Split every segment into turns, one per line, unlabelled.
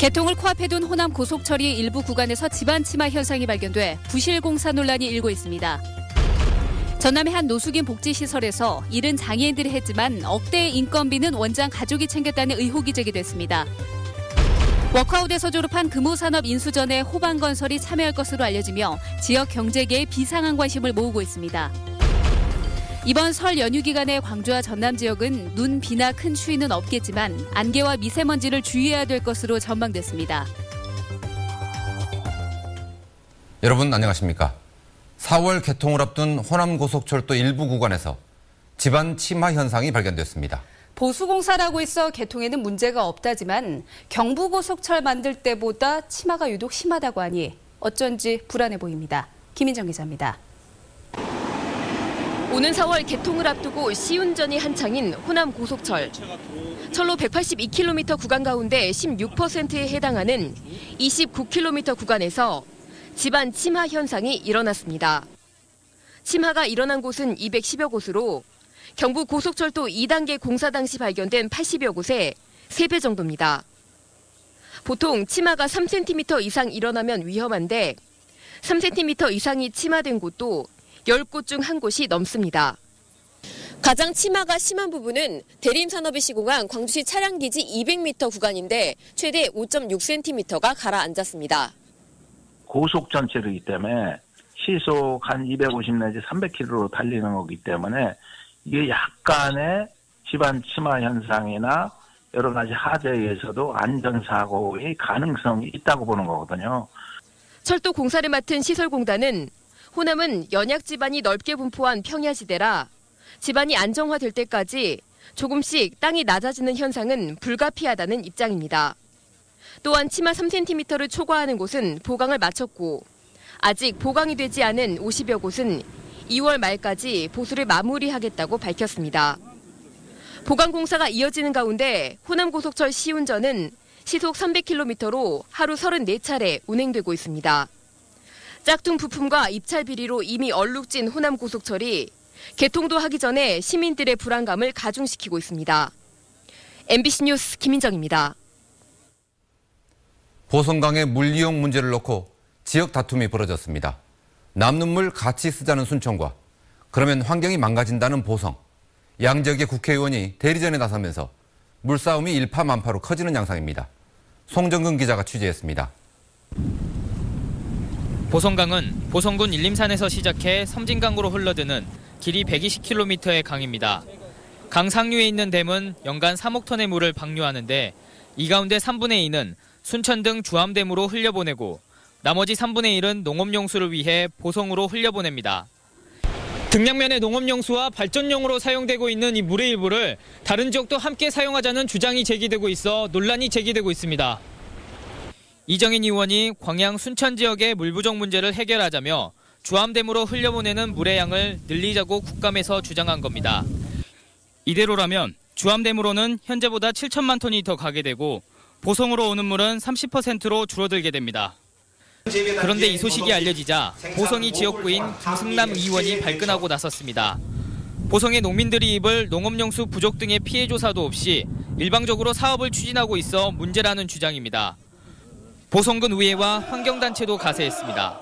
개통을 코앞에 둔 호남 고속철이 일부 구간에서 집안 침하 현상이 발견돼 부실 공사 논란이 일고 있습니다. 전남의 한 노숙인 복지시설에서 일은 장애인들이 했지만 억대의 인건비는 원장 가족이 챙겼다는 의혹이 제기됐습니다. 워크아웃에서 졸업한 금호산업 인수전에 호반건설이 참여할 것으로 알려지며 지역 경제계에 비상한 관심을 모으고 있습니다. 이번 설 연휴 기간에 광주와 전남 지역은 눈, 비나 큰 추위는 없겠지만 안개와 미세먼지를 주의해야 될 것으로 전망됐습니다.
여러분 안녕하십니까? 4월 개통을 앞둔 호남고속철도 일부 구간에서 집안 침하 현상이 발견됐습니다.
보수공사라고 있어 개통에는 문제가 없다지만 경부고속철 만들 때보다 침하가 유독 심하다고 하니 어쩐지 불안해 보입니다. 김인정 기자입니다.
오는 4월 개통을 앞두고 시운전이 한창인 호남고속철. 철로 182km 구간 가운데 16%에 해당하는 29km 구간에서 집안 침하 현상이 일어났습니다. 침하가 일어난 곳은 210여 곳으로 경부고속철도 2단계 공사 당시 발견된 80여 곳의 3배 정도입니다. 보통 침하가 3cm 이상 일어나면 위험한데 3cm 이상이 침하된 곳도 10곳 중 한 곳이 넘습니다. 가장 침하가 심한 부분은 대림산업이 시공한 광주시 차량기지 200m 구간인데 최대 5.6cm가 가라앉았습니다.
고속 전체이기 때문에 시속 한 250 내지 300km로 달리는 거기 때문에 이게 약간의 집안 침하 현상이나 여러 가지 하자에 의해서도 안전사고의 가능성이 있다고 보는 거거든요.
철도 공사를 맡은 시설공단은 호남은 연약 지반이 넓게 분포한 평야지대라 지반이 안정화될 때까지 조금씩 땅이 낮아지는 현상은 불가피하다는 입장입니다. 또한 침하 3cm를 초과하는 곳은 보강을 마쳤고 아직 보강이 되지 않은 50여 곳은 2월 말까지 보수를 마무리하겠다고 밝혔습니다. 보강 공사가 이어지는 가운데 호남고속철 시운전은 시속 300km로 하루 34차례 운행되고 있습니다. 짝퉁 부품과 입찰 비리로 이미 얼룩진 호남고속철이 개통도 하기 전에 시민들의 불안감을 가중시키고 있습니다. MBC 뉴스 김인정입니다.
보성강의 물 이용 문제를 놓고 지역 다툼이 벌어졌습니다. 남는 물 같이 쓰자는 순천과 그러면 환경이 망가진다는 보성. 양 지역의 국회의원이 대리전에 나서면서 물싸움이 일파만파로 커지는 양상입니다. 송정근 기자가 취재했습니다.
보성강은 보성군 일림산에서 시작해 섬진강으로 흘러드는 길이 120km의 강입니다. 강 상류에 있는 댐은 연간 3억 톤의 물을 방류하는데 이 가운데 3분의 2는 순천 등 주암댐으로 흘려보내고 나머지 3분의 1은 농업용수를 위해 보성으로 흘려보냅니다. 등량면의 농업용수와 발전용으로 사용되고 있는 이 물의 일부를 다른 지역도 함께 사용하자는 주장이 제기되고 있어 논란이 제기되고 있습니다. 이정인 의원이 광양 순천 지역의 물 부족 문제를 해결하자며 주암댐으로 흘려보내는 물의 양을 늘리자고 국감에서 주장한 겁니다. 이대로라면 주암댐으로는 현재보다 7천만 톤이 더 가게 되고 보성으로 오는 물은 30%로 줄어들게 됩니다. 그런데 이 소식이 알려지자 보성이 지역구인 김승남 의원이 발끈하고 나섰습니다. 보성의 농민들이 입을 농업용수 부족 등의 피해 조사도 없이 일방적으로 사업을 추진하고 있어 문제라는 주장입니다. 보성군 의회와 환경단체도 가세했습니다.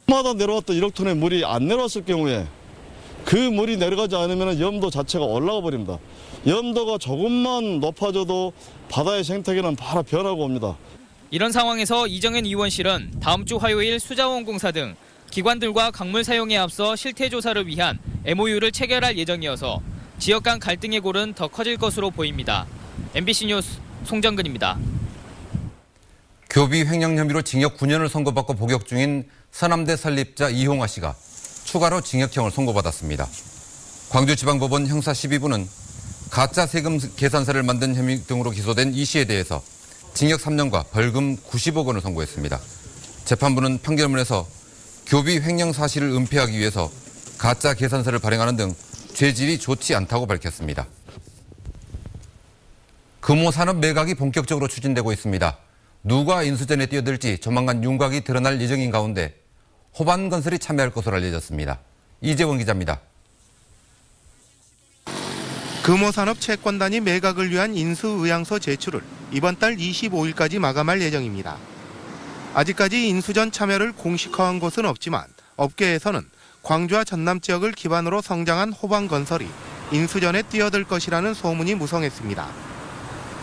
마다 내려왔던 1억 톤의 물이 안 내려왔을 경우에 그 물이 내려가지 않으면 염도 자체가 올라가 버립니다. 염도가 조금만 높아져도 바다의 생태계는 바로 변하고 옵니다.
이런 상황에서 이정현 의원실은 다음 주 화요일 수자원공사 등 기관들과 강물 사용에 앞서 실태조사를 위한 MOU를 체결할 예정이어서 지역 간 갈등의 골은 더 커질 것으로 보입니다. MBC 뉴스 송정근입니다.
교비 횡령 혐의로 징역 9년을 선고받고 복역 중인 서남대 설립자 이홍화 씨가 추가로 징역형을 선고받았습니다. 광주지방법원 형사 12부는 가짜 세금 계산서를 만든 혐의 등으로 기소된 이 씨에 대해서 징역 3년과 벌금 90억 원을 선고했습니다. 재판부는 판결문에서 교비 횡령 사실을 은폐하기 위해서 가짜 계산서를 발행하는 등 죄질이 좋지 않다고 밝혔습니다. 금호산업 매각이 본격적으로 추진되고 있습니다. 누가 인수전에 뛰어들지 조만간 윤곽이 드러날 예정인 가운데 호반건설이 참여할 것으로 알려졌습니다. 이재원 기자입니다.
금호산업 채권단이 매각을 위한 인수의향서 제출을 이번 달 25일까지 마감할 예정입니다. 아직까지 인수전 참여를 공식화한 곳은 없지만 업계에서는 광주와 전남 지역을 기반으로 성장한 호방건설이 인수전에 뛰어들 것이라는 소문이 무성했습니다.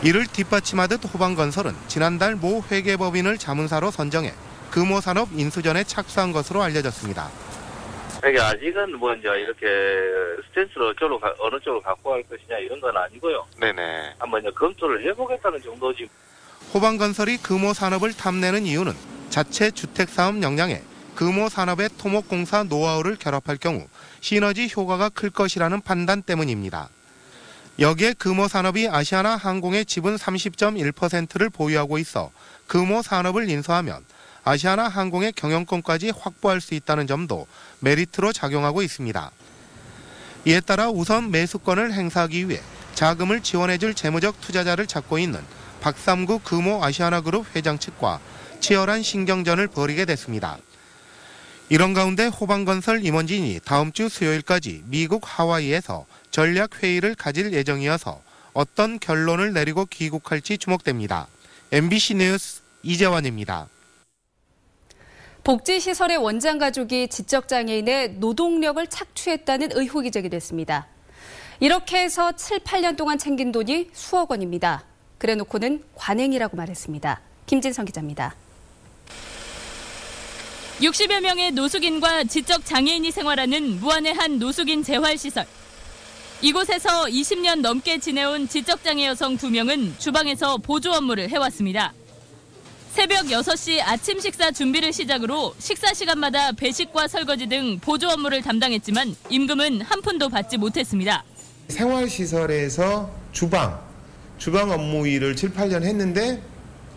이를 뒷받침하듯 호방건설은 지난달 모 회계법인을 자문사로 선정해 금호산업 인수전에 착수한 것으로 알려졌습니다.
이게 아직은 뭐 이제 이렇게 스탠스로 어느 쪽으로 갖고 갈 것이냐 이런 건 아니고요. 네네. 한번 이제 검토를 해보겠다는 정도지.
호방건설이 금호산업을 탐내는 이유는 자체 주택사업 역량에 금호산업의 토목공사 노하우를 결합할 경우 시너지 효과가 클 것이라는 판단 때문입니다. 여기에 금호산업이 아시아나 항공의 지분 30.1%를 보유하고 있어 금호산업을 인수하면 아시아나 항공의 경영권까지 확보할 수 있다는 점도 메리트로 작용하고 있습니다. 이에 따라 우선 매수권을 행사하기 위해 자금을 지원해줄 재무적 투자자를 찾고 있는 박삼구 금호 아시아나그룹 회장 측과 치열한 신경전을 벌이게 됐습니다. 이런 가운데 호방건설 임원진이 다음 주 수요일까지 미국 하와이에서 전략회의를 가질 예정이어서 어떤 결론을 내리고 귀국할지 주목됩니다. MBC 뉴스 이재환입니다.
복지시설의 원장 가족이 지적장애인의 노동력을 착취했다는 의혹이 제기됐습니다. 이렇게 해서 7, 8년 동안 챙긴 돈이 수억 원입니다. 그래놓고는 관행이라고 말했습니다. 김진성 기자입니다.
60여 명의 노숙인과 지적장애인이 생활하는 무안의 한 노숙인 재활시설. 이곳에서 20년 넘게 지내온 지적장애 여성 2명은 주방에서 보조 업무를 해왔습니다. 새벽 6시 아침 식사 준비를 시작으로 식사 시간마다 배식과 설거지 등 보조 업무를 담당했지만 임금은 한 푼도 받지 못했습니다.
생활시설에서 주방 업무 일을 7, 8년 했는데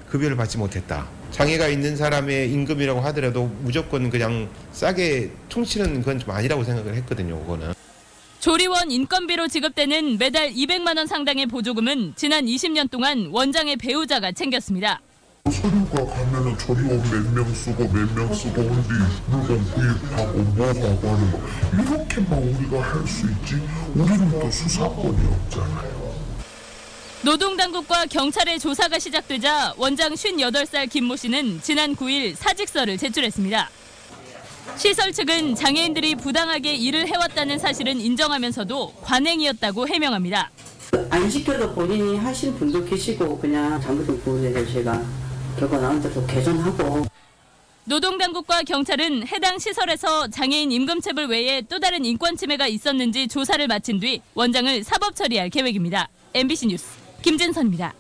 급여를 받지 못했다. 장애가 있는 사람의 임금이라고 하더라도 무조건 그냥 싸게 퉁치는 건 좀 아니라고 생각을 했거든요, 그거는.
조리원 인건비로 지급되는 매달 200만 원 상당의 보조금은 지난 20년 동안 원장의 배우자가 챙겼습니다.
서류가 가면은 조리원 몇 명 쓰고 어디 물건 구입하고 뭐 하고 하는 거 이렇게만 우리가 할 수 있지 우리는 또 수사권이 없잖아요.
노동당국과 경찰의 조사가 시작되자 원장 58살 김모 씨는 지난 9일 사직서를 제출했습니다. 시설 측은 장애인들이 부당하게 일을 해왔다는 사실은 인정하면서도 관행이었다고 해명합니다.
안 시켜도 본인이 하신 분도 계시고 그냥 잘못된 부분에 대해서 제가 결과 나온 대로 개선하고.
노동당국과 경찰은 해당 시설에서 장애인 임금체불 외에 또 다른 인권 침해가 있었는지 조사를 마친 뒤 원장을 사법 처리할 계획입니다. MBC 뉴스 김진선입니다.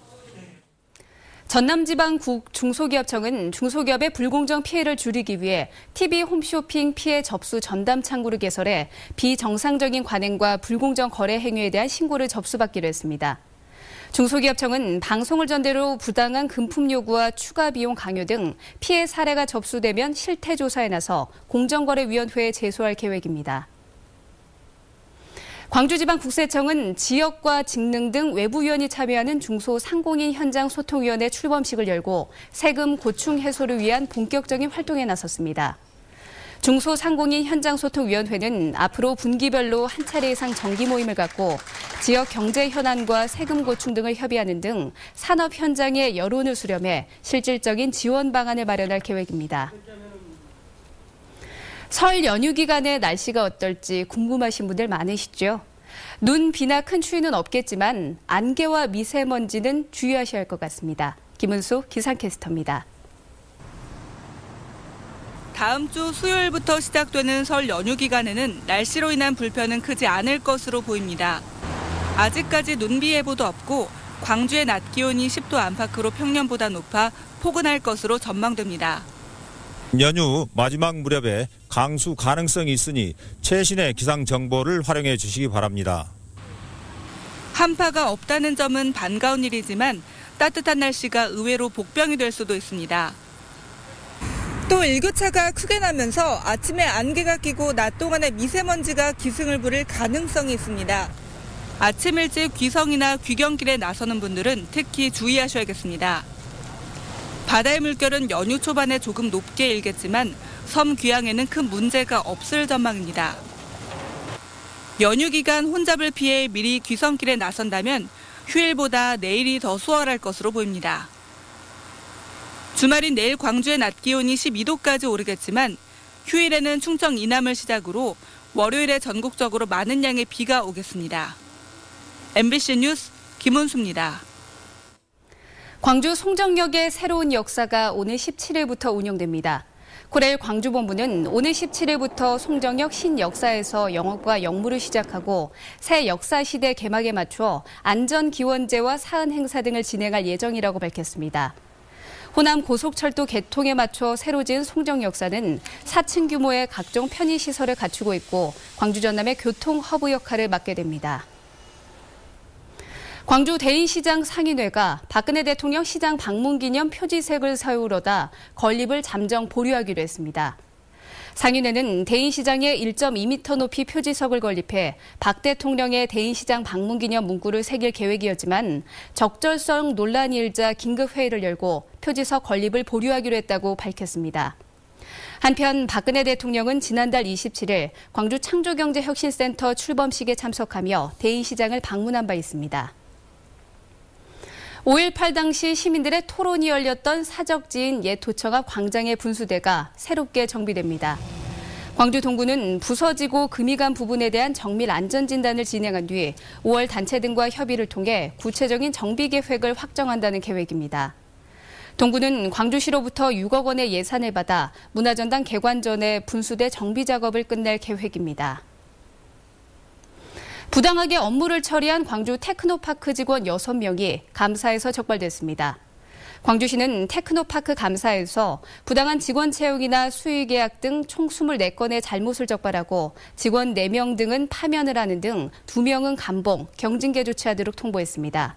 전남지방중소기업청은 중소기업의 불공정 피해를 줄이기 위해 TV 홈쇼핑 피해 접수 전담 창구를 개설해 비정상적인 관행과 불공정 거래 행위에 대한 신고를 접수받기로 했습니다. 중소기업청은 방송을 전제로 부당한 금품 요구와 추가 비용 강요 등 피해 사례가 접수되면 실태 조사에 나서 공정거래위원회에 제소할 계획입니다. 광주지방국세청은 지역과 직능 등 외부위원이 참여하는 중소상공인 현장 소통위원회 출범식을 열고 세금 고충 해소를 위한 본격적인 활동에 나섰습니다. 중소상공인 현장소통위원회는 앞으로 분기별로 한 차례 이상 정기 모임을 갖고 지역 경제 현안과 세금 고충 등을 협의하는 등 산업 현장의 여론을 수렴해 실질적인 지원 방안을 마련할 계획입니다. 설 연휴 기간에 날씨가 어떨지 궁금하신 분들 많으시죠? 눈, 비나 큰 추위는 없겠지만 안개와 미세먼지는 주의하셔야 할 것 같습니다. 김은수 기상캐스터입니다.
다음 주 수요일부터 시작되는 설 연휴 기간에는 날씨로 인한 불편은 크지 않을 것으로 보입니다. 아직까지 눈비 예보도 없고 광주의 낮 기온이 10도 안팎으로 평년보다 높아 포근할 것으로 전망됩니다.
연휴 마지막 무렵에 강수 가능성이 있으니 최신의 기상 정보를 활용해 주시기 바랍니다.
한파가 없다는 점은 반가운 일이지만 따뜻한 날씨가 의외로 복병이 될 수도 있습니다. 또 일교차가 크게 나면서 아침에 안개가 끼고 낮 동안에 미세먼지가 기승을 부릴 가능성이 있습니다. 아침 일찍 귀성이나 귀경길에 나서는 분들은 특히 주의하셔야겠습니다. 바다의 물결은 연휴 초반에 조금 높게 일겠지만 섬 귀향에는 큰 문제가 없을 전망입니다. 연휴 기간 혼잡을 피해 미리 귀성길에 나선다면 휴일보다 내일이 더 수월할 것으로 보입니다. 주말인 내일 광주의 낮 기온이 12도까지 오르겠지만 휴일에는 충청 이남을 시작으로 월요일에 전국적으로 많은 양의 비가 오겠습니다. MBC 뉴스 김은수입니다.
광주 송정역의 새로운 역사가 오늘 17일부터 운영됩니다. 코레일 광주본부는 오늘 17일부터 송정역 신역사에서 영업과 역무를 시작하고 새 역사시대 개막에 맞춰 안전기원제와 사은 행사 등을 진행할 예정이라고 밝혔습니다. 호남 고속철도 개통에 맞춰 새로 지은 송정역사는 4층 규모의 각종 편의시설을 갖추고 있고 광주 전남의 교통 허브 역할을 맡게 됩니다. 광주 대인시장 상인회가 박근혜 대통령 시장 방문 기념 표지색을 세우려다 건립을 잠정 보류하기로 했습니다. 상인회는 대인시장에 1.2m 높이 표지석을 건립해 박 대통령의 대인시장 방문 기념 문구를 새길 계획이었지만 적절성 논란이 일자 긴급회의를 열고 표지석 건립을 보류하기로 했다고 밝혔습니다. 한편 박근혜 대통령은 지난달 27일 광주 창조경제혁신센터 출범식에 참석하며 대인시장을 방문한 바 있습니다. 5.18 당시 시민들의 토론이 열렸던 사적지인 옛 도청 앞 광장의 분수대가 새롭게 정비됩니다. 광주 동구는 부서지고 금이 간 부분에 대한 정밀 안전진단을 진행한 뒤 5월 단체 등과 협의를 통해 구체적인 정비 계획을 확정한다는 계획입니다. 동구는 광주시로부터 6억 원의 예산을 받아 문화전당 개관 전에 분수대 정비 작업을 끝낼 계획입니다. 부당하게 업무를 처리한 광주 테크노파크 직원 6명이 감사에서 적발됐습니다. 광주시는 테크노파크 감사에서 부당한 직원 채용이나 수의 계약 등 총 24건의 잘못을 적발하고 직원 4명 등은 파면을 하는 등 2명은 감봉, 경징계 조치하도록 통보했습니다.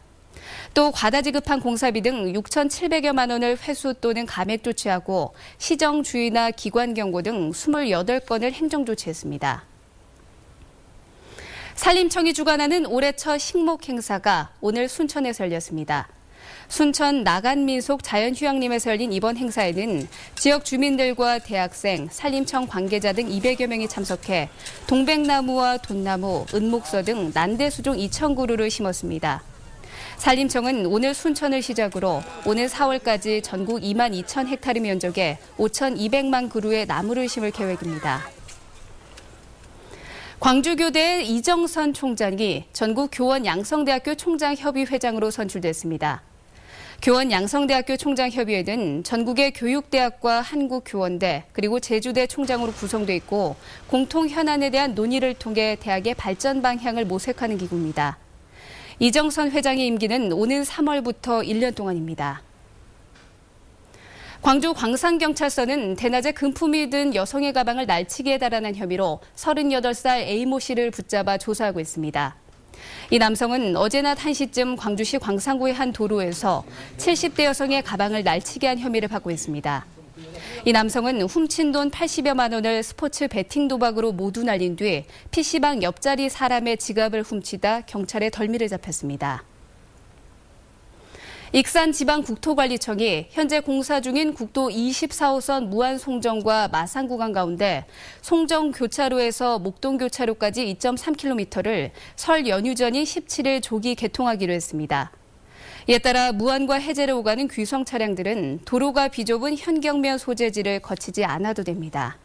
또 과다 지급한 공사비 등 6,700여만 원을 회수 또는 감액 조치하고 시정 주의나 기관 경고 등 28건을 행정 조치했습니다. 산림청이 주관하는 올해 첫 식목 행사가 오늘 순천에서 열렸습니다. 순천 나간민속 자연휴양림에서 열린 이번 행사에는 지역 주민들과 대학생, 산림청 관계자 등 200여 명이 참석해 동백나무와 돈나무, 은목서 등 난대수종 2,000그루를 심었습니다. 산림청은 오늘 순천을 시작으로 오늘 4월까지 전국 2만 2천 헥타르 면적에 5,200만 그루의 나무를 심을 계획입니다. 광주교대 이정선 총장이 전국 교원 양성대학교 총장협의회장으로 선출됐습니다. 교원 양성대학교 총장협의회는 전국의 교육대학과 한국교원대 그리고 제주대 총장으로 구성돼 있고 공통 현안에 대한 논의를 통해 대학의 발전 방향을 모색하는 기구입니다. 이정선 회장의 임기는 오는 3월부터 1년 동안입니다. 광주 광산경찰서는 대낮에 금품이 든 여성의 가방을 날치기에 달아난 혐의로 38살 A모 씨를 붙잡아 조사하고 있습니다. 이 남성은 어제 낮 1시쯤 광주시 광산구의 한 도로에서 70대 여성의 가방을 날치게 한 혐의를 받고 있습니다. 이 남성은 훔친 돈 80여만 원을 스포츠 베팅 도박으로 모두 날린 뒤 PC방 옆자리 사람의 지갑을 훔치다 경찰에 덜미를 잡혔습니다. 익산지방국토관리청이 현재 공사 중인 국도 24호선 무안송정과 마산구간 가운데 송정교차로에서 목동교차로까지 2.3km를 설 연휴 전인 17일 조기 개통하기로 했습니다. 이에 따라 무안과 해제를 오가는 귀성 차량들은 도로가 비좁은 현경면 소재지를 거치지 않아도 됩니다.